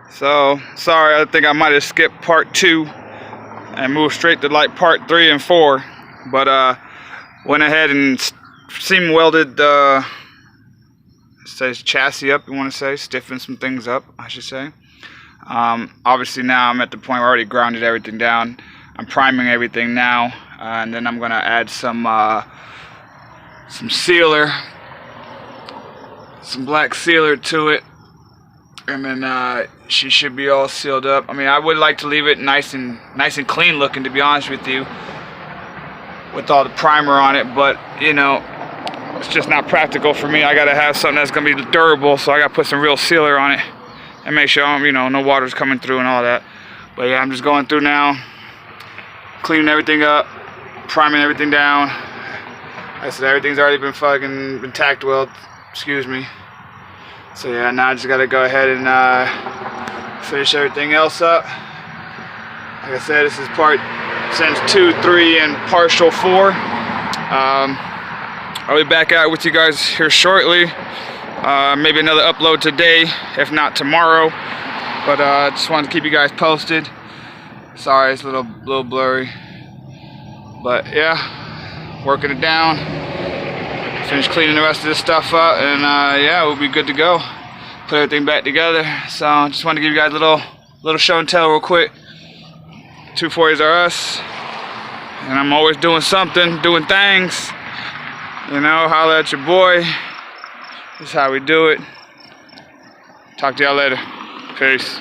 So sorry, I think I might have skipped part 2 and moved straight to like part 3 and 4, but went ahead and seam welded the chassis up, you want to say, stiffened some things up, I should say. Obviously now I'm at the point where I already grounded everything down. I'm priming everything now, and then I'm gonna add some sealer, some black sealer to it, and then she should be all sealed up. I mean, I would like to leave it nice and clean looking, to be honest with you, with all the primer on it, but you know, it's just not practical for me. I gotta have something that's gonna be durable, so I gotta put some real sealer on it and make sure, you know, no water's coming through and all that. But yeah, I'm just going through now, cleaning everything up, priming everything down. Like I said, everything's already been tack weld, excuse me. So yeah, now I just gotta go ahead and finish everything else up. Like I said, this is part since 2, 3, and partial 4. I'll be back out with you guys here shortly. Maybe another upload today, if not tomorrow. But just wanted to keep you guys posted. Sorry, it's a little blurry. But yeah, working it down. Finish cleaning the rest of this stuff up, and yeah, we'll be good to go. Put everything back together. So just wanted to give you guys a little show and tell real quick. 240s are us, and I'm always doing something, doing things. You know, holla at your boy. This is how we do it. Talk to y'all later. Peace.